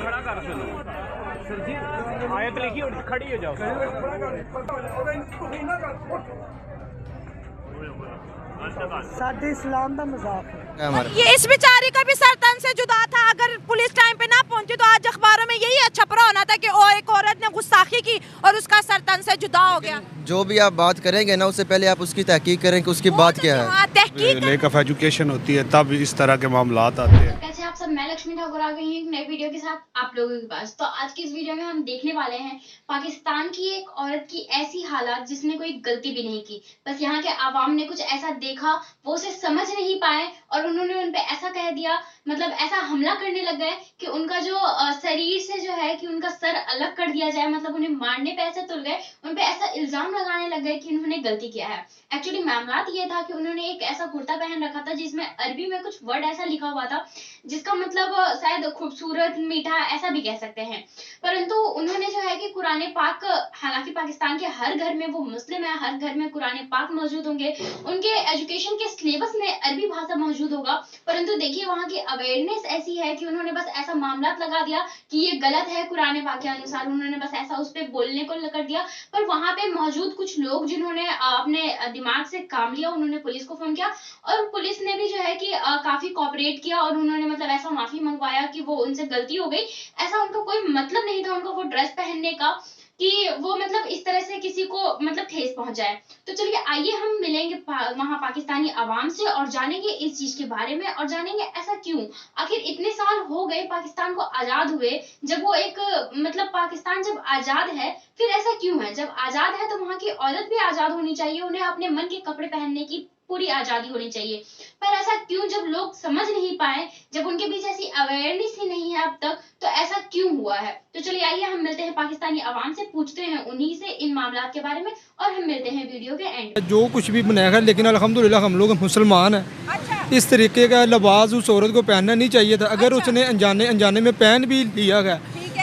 खड़ा कर सर जी, आयत लिखी और खड़ी हो जाओ। साडे इस्लाम का मजाक है। ये इस बेचारे का भी सर तन से जुदा था। अगर पुलिस टाइम पे ना पहुंची तो आज अखबारों में यही छपरा होना था कि एक औरत ने गुस्ताखी की और उसका सर तन से जुदा हो गया। जो भी आप बात करेंगे ना, उससे पहले आप उसकी तहकीक करें कि उसकी बात क्या है। लैक ऑफ एजुकेशन होती है तब इस तरह के मामला आते हैं। कैसे आप सब, मैं लक्ष्मी ठाकुर आ गई हूँ एक नई वीडियो के साथ आप लोगों के पास। तो आज की इस वीडियो में हम देखने वाले हैं पाकिस्तान की एक औरत की ऐसी हालात जिसने कोई गलती भी नहीं की, बस यहाँ के आवाम ने कुछ ऐसा देखा, वो उसे समझ नहीं पाए और उन्होंने उन पे ऐसा कह दिया, मतलब ऐसा हमला करने लग गए कि उनका जो शरीर से जो है कि उनका सर अलग कर दिया जाए, मतलब उन्हें मारने पे ऐसे तुल गए, उन पे ऐसा इल्जाम लगाने लग गए कि उन्होंने गलती किया है। एक्चुअली मामला ये था कि उन्होंने एक ऐसा कुर्ता पहन रखा था जिसमें अरबी में कुछ वर्ड ऐसा लिखा हुआ था जिसका मतलब शायद खूबसूरत, मीठा ऐसा भी कह सकते हैं। परंतु उन्होंने जो है कि कुरान पाक, हालांकि पाकिस्तान के हर घर में, वो मुस्लिम है, हर घर में कुरान पाक मौजूद होंगे, उनके एजुकेशन के सिलेबस में अरबी भाषा मौजूद होगा, परंतु देखिए वहाँ की अवेयरनेस ऐसी है कि उन्होंने बस ऐसा मामला लगा दिया कि ये गलत है कुरान पाक के अनुसार, उन्होंने बस ऐसा उस पर बोलने को कर दिया। पर वहाँ पे मौजूद कुछ लोग जिन्होंने अपने दिमाग से काम लिया, उन्होंने पुलिस को फोन किया और पुलिस ने भी जो है कि काफी कोऑपरेट किया और उन्होंने मतलब ऐसा माफी मंगवाया कि वो उनसे गलती हो गई। ऐसा उनका कोई मतलब नहीं था उनको वो ड्रेस पहनने का कि वो मतलब इस तरह से किसी को मतलब ठेस पहुंचाए। तो चलिए आइए हम मिलेंगे वहां पाकिस्तानी आवाम से और जानेंगे इस चीज के बारे में और जानेंगे ऐसा क्यों, आखिर इतने साल हो गए पाकिस्तान को आजाद हुए, जब वो एक मतलब पाकिस्तान जब आजाद है फिर ऐसा क्यों है, जब आजाद है तो वहां की औरत भी आजाद होनी चाहिए, उन्हें अपने मन के कपड़े पहनने की पूरी आजादी होनी चाहिए। पर ऐसा क्यों, जब लोग समझ नहीं पाए, जब उनके बीच ऐसी अवेयरनेस ही नहीं है अब तक, तो ऐसा क्यों हुआ है। तो चलिए आइए हम मिलते हैं पाकिस्तानी आवाम से, पूछते हैं उन्हीं से इन मामलों के बारे में और हम मिलते हैं वीडियो के एंड। जो कुछ भी बनाया है, लेकिन अल्हम्दुलिल्लाह हम लोग मुसलमान हैं। अच्छा। इस तरीके का लिबास उस औरत को पहनना नहीं चाहिए था। अगर उसने अनजाने में पहन भी लिया है,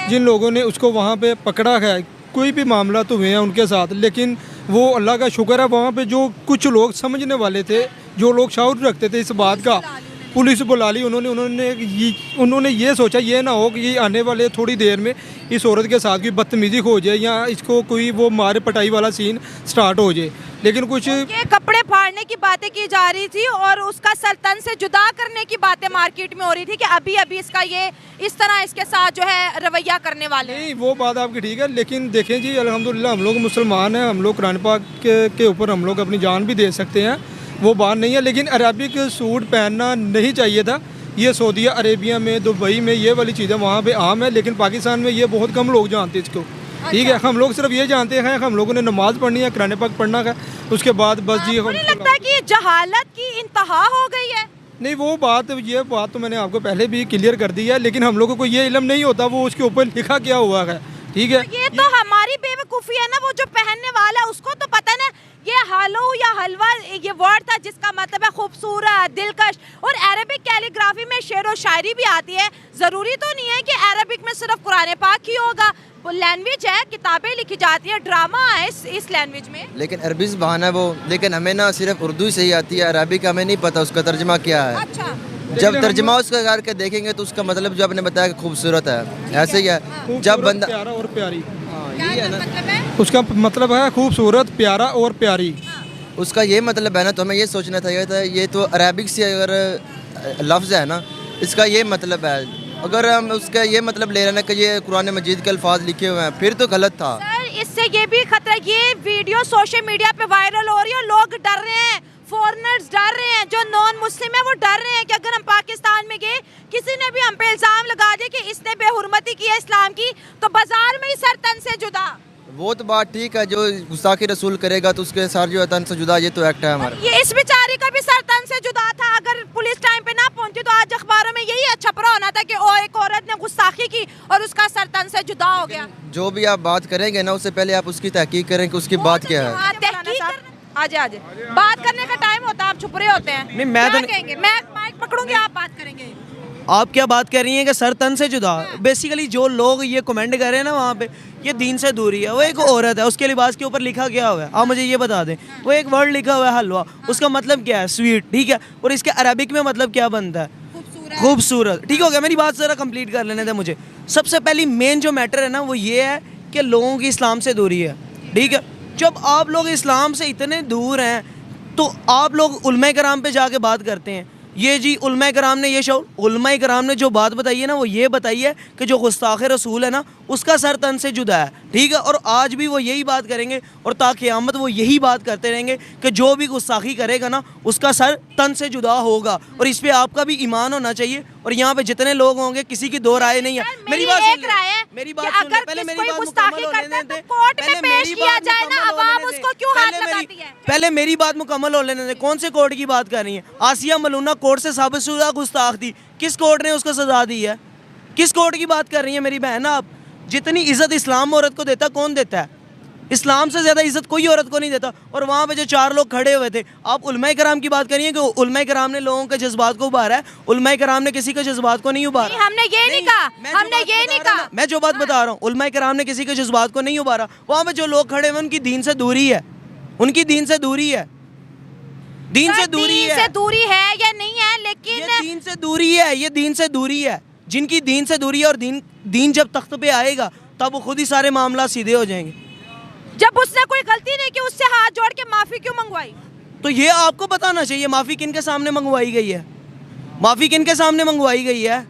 जिन लोगों ने उसको वहाँ पे पकड़ा है, कोई भी मामला तो हुए हैं उनके साथ, लेकिन वो अल्लाह का शुक्र है वहाँ पे जो कुछ लोग समझने वाले थे, जो लोग शऊर रखते थे इस बात का, पुलिस बुला ली उन्होंने ये सोचा ये ना हो कि आने वाले थोड़ी देर में इस औरत के साथ कोई बदतमीजी हो जाए या इसको कोई वो मार पटाई वाला सीन स्टार्ट हो जाए। लेकिन कुछ ये कपड़े फाड़ने की बातें की जा रही थी और उसका सल्तन से जुदा करने की बातें मार्केट में हो रही थी कि अभी इसका ये इस तरह इसके साथ जो है रवैया करने वाले। नहीं, वो बात आपकी ठीक है, लेकिन देखें जी अल्हम्दुलिल्लाह हम लोग मुसलमान हैं, हम लोग कुरान पाक के ऊपर हम लोग अपनी जान भी दे सकते हैं, वो बात नहीं है। लेकिन अरबिक सूट पहनना नहीं चाहिए था। ये सऊदी अरेबिया में, दुबई में ये वाली चीज़ें वहाँ पे आम है, लेकिन पाकिस्तान में ये बहुत कम लोग जानते हैं इसको। ठीक है, हम लोग सिर्फ ये जानते हैं हम लोगों ने नमाज पढ़नी है, कुरान पाक पढ़ना है, उसके बाद बस जी। मुझे लगता है कि जहालत की इंतहा हो गई है। नहीं, ये बात तो मैंने आपको पहले भी क्लियर कर दी है, लेकिन हम लोगों को ये इल्म नहीं होता वो उसके ऊपर लिखा क्या हुआ है। ठीक है, ये तो हमारी बेवकूफ़ी है ना, वो जो पहनने वाला उसको तो पता ना ये हालो या हलवा ये वर्ड था जिसका मतलब है खूबसूरत, दिलकश, और अरबिक कैलीग्राफी में शेर और शायरी भी आती है। ज़रूरी तो नहीं है कि अरबिक में सिर्फ कुरान पाक ही होगा, वो लैंग्वेज है, किताबें लिखी जाती है, ड्रामा है इस लैंग्वेज में। लेकिन अरबी ज़बान है वो, लेकिन हमें ना सिर्फ उर्दू से ही आती है, अरबिक हमें नहीं पता उसका तर्जमा क्या है। अच्छा। जब तर्जमा उसका करके देखेंगे तो उसका मतलब जो आपने बताया कि खूबसूरत है, ऐसे ही है। जब बंदा प्यारा और प्यारी, यही है ना, उसका मतलब है खूबसूरत, प्यारा और प्यारी, उसका ये मतलब है ना। तो हमें ये सोचना था ये तो अरबिक से अगर लफ्ज़ है ना, इसका ये मतलब है। अगर हम उसका ये मतलब ले रहे हैं कि ये कुरान मजीद के अल्फाज लिखे हुए हैं, फिर तो गलत था। सर इससे ये भी खतरा, ये वीडियो सोशल मीडिया पे वायरल हो रही है, लोग डर रहे हैं, फॉरेनर्स डर रहे हैं, जो नॉन मुस्लिम है वो डर रहे हैं कि अगर हम पाकिस्तान में गए, किसी ने भी हम पे इल्जाम लगा दिया कि इसने बेहुरमती की है इस्लाम की, तो बाजार में ही सर तन से जुदा। वो तो बात ठीक है, जो गुस्ताखी रसूल करेगा तो उसके साथ जो है तन से जुदा, ये तो एक्ट है हमारा। ये इस बेचारे का भी सर तन से जुदा था। अगर पुलिस टाइम पे ना पहुंची तो आज अखबारों में यही छपरा होना था कि एक औरत ने गुस्ताखी की और उसका सर तन से जुदा हो गया। जो भी आप बात करेंगे ना, उससे पहले आप उसकी तहकीक करें कि उसकी बात क्या है। आजे बात करने का टाइम होता है, आप छुप रहे होते हैं। नहीं, मैं तो कहेंगे, मैं माइक पकड़ूंगी, आप बात करेंगे। आप क्या बात कर रही हैं कि सर तन से जुदा। बेसिकली जो लोग ये कमेंट कर रहे हैं ना वहाँ पे, ये दीन से दूरी है। वो एक औरत है, उसके लिबास के ऊपर लिखा क्या हुआ है, आप मुझे ये बता दें। वो एक वर्ड लिखा हुआ है हलवा, उसका मतलब क्या है, स्वीट, ठीक है। और इसके अरबिक में मतलब क्या बनता है, खूबसूरत। ठीक हो गया, मेरी बात ज़रा कंप्लीट कर लेने दें मुझे। सबसे पहली मेन जो मैटर है ना वो ये है कि लोगों की इस्लाम से दूरी है, ठीक है। जब आप लोग इस्लाम से इतने दूर हैं तो आप लोग उलमा कराम पे जाके बात करते हैं। ये जी उलमा कराम ने ये उलमा कराम ने जो बात बताई है ना वो ये बताई है कि जो गुस्ताख रसूल है ना उसका सर तन से जुदा है, ठीक है। और आज भी वो यही बात करेंगे और ता क़यामत वो यही बात करते रहेंगे कि जो भी गुस्ताखी करेगा ना उसका सर तन से जुदा होगा। और इस पे आपका भी ईमान होना चाहिए। और यहाँ पे जितने लोग होंगे किसी की दो राय नहीं है। मेरी बात सुन ले, मेरी बात सुन ले, पहले मेरी बात मुकम्मल होने दें। पहले मेरी बात मुकम्मल हो लेने दें। कौन से कोर्ट की बात कर रही है? आसिया मलूना कोर्ट से साबितशुदा गुस्ताख थी, किस कोर्ट ने उसको सजा दी है? किस कोर्ट की बात कर रही है मेरी बहन? आप जितनी इज्जत इस्लाम औरत को देता, कौन देता है? इस्लाम से ज़्यादा इज्जत कोई औरत को नहीं देता। और वहाँ पे जो 4 लोग खड़े हुए थे, आप उलमा कराम की बात करिए कि उलमा कराम ने लोगों के जज्बात को उबारा है। उलमा कराम ने किसी के जज्बात को नहीं उबारा। हमने ये नहीं कहा, हमने ये नहीं कहा। मैं जो बात बता रहा हूँ, उलमा कराम ने किसी के जज्बात को नहीं उबारा। वहाँ पे जो लोग खड़े हुए उनकी दीन से दूरी है, उनकी दीन से दूरी है, दीन से दूरी है। से दूरी है या नहीं है, लेकिन ये दीन से दूरी है, ये दीन से दूरी है। जिनकी दीन से दूरी है और दीन जब तख्त पे आएगा तब वो खुद ही सारे मामला सीधे हो जाएंगे। जब उसने कोई गलती नहीं की उससे हाथ जोड़ के माफी क्यों मंगवाई? तो ये आपको बताना चाहिए माफी किन के सामने मंगवाई गई है, माफी किन के सामने मंगवाई गई है।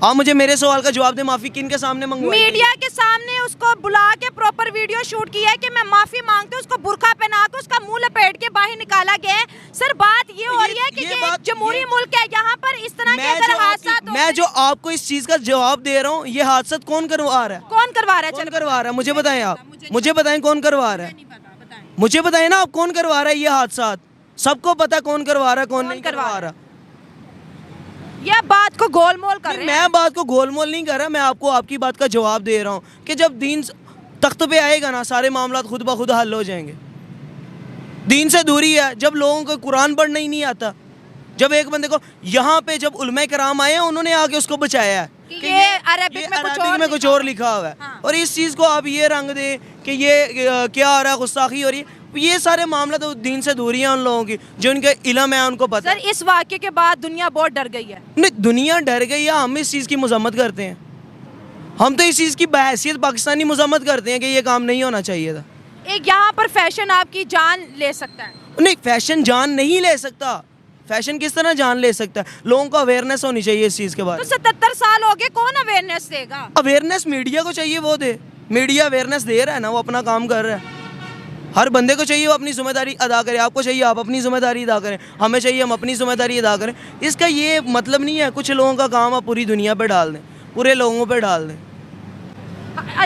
आप मुझे मेरे सवाल का जवाब दे, माफी किन के सामने मंगवाई? मीडिया के सामने उसको बुला के प्रॉपर वीडियो शूट किया है कि मैं माफी मांगती हूँ। उसको बुरखा पहना के उसका मुंह लपेट के बाहर निकाला गया है। सर बात ये हो रही है कि ये जमहूरी मुल्क है, यहाँ पर इस तरह के अगर हादसा, मैं जो आपको इस चीज का जवाब दे रहा हूँ, ये हादसा कौन करवा रहा है? कौन करवा रहा है? कौन करवा रहा है मुझे बताएं। आप मुझे बताएं कौन करवा रहा है, मुझे बताएं ना आप कौन करवा रहा है ये हादसा। सबको पता कौन करवा रहा है, कौन नहीं करवा रहा। यह बात को गोलमोल कर रहे हैं। मैं बात को गोलमोल नहीं कर रहा, मैं आपको आपकी बात का जवाब दे रहा हूँ कि जब दीन तख्त पे आएगा ना सारे मामला खुद ब खुद हल हो जाएंगे। दीन से दूरी है। जब लोगों को कुरान पढ़ना ही नहीं आता, जब एक बंदे को यहाँ पे जब उलमा कराम आए हैं उन्होंने आके उसको बचाया है कि ये अरबिक में कुछ और लिखा हुआ है। हाँ। और इस चीज़ को आप ये रंग दें कि ये क्या हो रहा है, गुस्ताखी हो रही है। ये सारे मामला तो दीन से दूरी है उन लोगों की जो उनके इल्म है उनको पता। सर इस वाक़े के बाद दुनिया बहुत डर गई है। नहीं, दुनिया डर गई है, हम इस चीज़ की मजम्मत करते हैं। हम तो इस चीज़ की बहैसियत पाकिस्तानी मजम्मत करते हैं कि ये काम नहीं होना चाहिए था। एक यहाँ पर फैशन आपकी जान ले सकता है। नहीं, फैशन जान नहीं ले सकता। फैशन किस तरह जान ले सकता है? लोगों को अवेयरनेस होनी चाहिए इस चीज़ के बारे में। तो 77 साल हो गए, कौन अवेयरनेस देगा? अवेयरनेस मीडिया को चाहिए, वो दे। मीडिया अवेयरनेस दे रहा है ना, वो अपना काम कर रहा है। हर बंदे को चाहिए वो अपनी जिम्मेदारी अदा करे। आपको चाहिए आप अपनी जिम्मेदारी अदा करें, हमें चाहिए हम अपनी जिम्मेदारी अदा करें। इसका ये मतलब नहीं है कुछ लोगों का काम आप पूरी दुनिया पे डाल दें, पूरे लोगों पे डाल दें।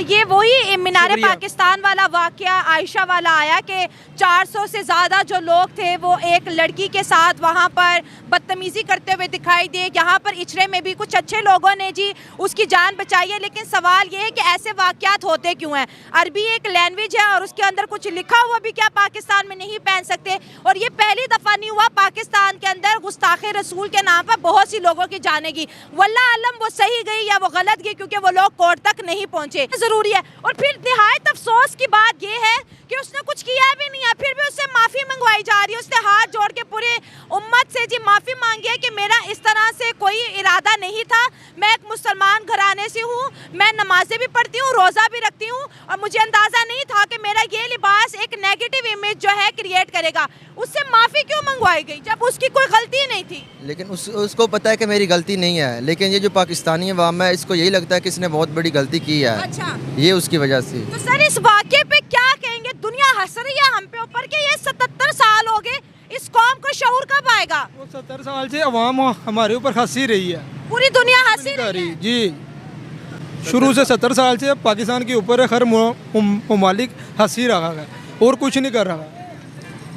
ये वही मीनारे पाकिस्तान वाला वाकया आयशा वाला आया कि 400 से ज़्यादा जो लोग थे वो एक लड़की के साथ वहाँ पर बदतमीज़ी करते हुए दिखाई दिए। यहाँ पर इचरे में भी कुछ अच्छे लोगों ने जी उसकी जान बचाई है। लेकिन सवाल ये है कि ऐसे वाकयात होते क्यों हैं? अरबी एक लैंग्वेज है और उसके अंदर कुछ लिखा हुआ भी क्या पाकिस्तान में नहीं पहन सकते? और ये पहली दफ़ा नहीं हुआ पाकिस्तान के अंदर गुस्ताखे रसूल के नाम पर बहुत सी लोगों की जानेगी। वल्लाह आलम वो सही गई या वो गलत गई, क्योंकि वो लोग कोर्ट तक नहीं पहुँचे। जरूरी है। और फिर निहायत अफसोस की बात यह है कि उसने कुछ किया भी नहीं है, फिर भी उससे माफ़ी मंगवाई जा रही है। उसने हाथ जोड़ के पूरे उम्मत से जी माफ़ी मांगी है कि मेरा इस तरह से कोई इरादा नहीं था। मैं एक मुसलमान घराने से हूँ, मैं नमाजें भी पढ़ती हूँ, रोज़ा भी रखती हूँ और मुझे अंदाज़ा नहीं था कि मेरा ये लिबास एक नेगेटिव इमेज जो है क्रिएट करेगा। उससे माफ़ी क्यों मंगवाई गई जब उसकी कोई गलती नहीं थी? लेकिन उसको पता है कि मेरी गलती नहीं है, लेकिन ये जो पाकिस्तानी अवाम है इसको यही लगता है कि इसने बहुत बड़ी गलती की है। अच्छा, ये उसकी वजह से। तो सर इस वाक़े पे क्या कहेंगे? दुनिया हंस रही है हम पे ऊपर के ये 77 साल हो गए, इस कौम को शऊर कब आएगा? वो 70 साल से अवाम हमारे ऊपर हंसी रही है, पूरी दुनिया हंसी रही है जी। शुरू से 70 साल से पाकिस्तान के ऊपर हर ममालिक हंसी रहा है और कुछ नहीं कर रहा।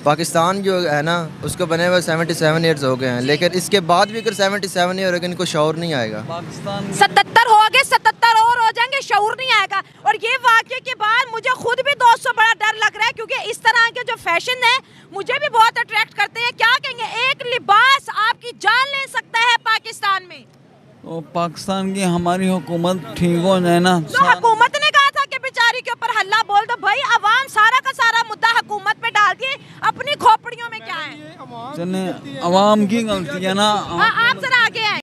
पाकिस्तान जो है ना उसको बने हुए 77 ईयर्स हो गए हैं, लेकिन इसके बाद भी अगर 77 ईयर होगा इनको शऊर नहीं आएगा। 77 हो गए, 77 और हो जाएंगे, शऊर नहीं आएगा। और ये वाक़े के बाद मुझे खुद भी दोस्तों बड़ा डर लग रहा है, क्योंकि इस तरह के जो फैशन है मुझे भी बहुत अट्रैक्ट करते हैं। क्या कहेंगे, एक लिबास आपकी जान ले सकता है पाकिस्तान में। तो पाकिस्तान की हमारी हुकूमत ठीक हो जाए ना। तो हुकूमत ने कहा था कि बेचारी के ऊपर हल्ला बोल दो भाई, अवाम सारा का सारा मुद्दा हुकूमत पे डाल दिए, अपनी खोपड़ियों में क्या है। चले अवाम की गलती है ना। आप जरा आगे आए।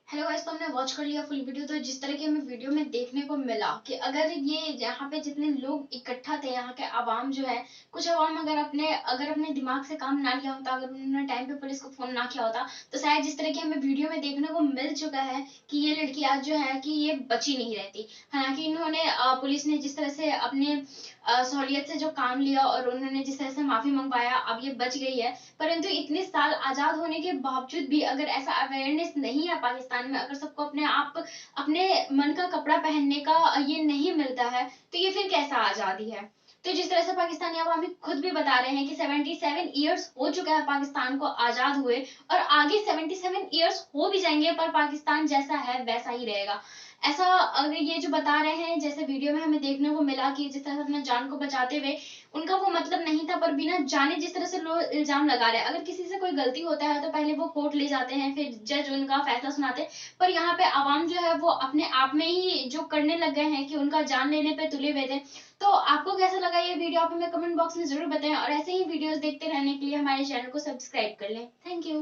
हेलो गाइस, तो हमने वॉच कर लिया फुल वीडियो। तो जिस तरह की हमें वीडियो में देखने को मिला कि अगर ये यहाँ पे जितने लोग इकट्ठा थे, यहाँ के आवाम जो है, कुछ आवाम अगर अपने दिमाग से काम ना लिया होता, अगर उन्होंने टाइम पे पुलिस को फोन ना किया होता, तो शायद जिस तरह की हमें वीडियो में देखने को मिल चुका है कि ये लड़की आज जो है कि ये बची नहीं रहती। हालांकि इन्होंने पुलिस ने जिस तरह से अपने सहूलियत से जो काम लिया और उन्होंने जिस तरह से माफी मंगवाया, अब ये बच गई है। परंतु इतने साल आजाद होने के बावजूद भी अगर ऐसा अवेयरनेस नहीं है पाकिस्तान में, अगर सबको अपने मन का कपड़ा पहनने का ये नहीं मिलता है, तो ये फिर कैसा आजादी है। तो जिस तरह से पाकिस्तानी अवामी खुद भी बता रहे हैं कि 77 ईयर्स हो चुका है पाकिस्तान को आजाद हुए, और आगे 77 ईयर्स हो भी जाएंगे, पर पाकिस्तान जैसा है वैसा ही रहेगा। ऐसा अगर ये जो बता रहे हैं, जैसे वीडियो में हमें देखने को मिला कि जिस तरह से अपना जान को बचाते हुए, उनका वो मतलब नहीं था, पर बिना जाने जिस तरह से लोग इल्जाम लगा रहे हैं। अगर किसी से कोई गलती होता है तो पहले वो कोर्ट ले जाते हैं, फिर जज उनका फैसला सुनाते हैं, पर यहाँ पे आवाम जो है वो अपने आप में ही जो करने लग गए हैं कि उनका जान लेने पे तुले हुए थे। तो आपको कैसा लगा ये वीडियो, आप हमें कमेंट बॉक्स में जरूर बताएं, और ऐसे ही वीडियोस देखते रहने के लिए हमारे चैनल को सब्सक्राइब कर लें। Thank you.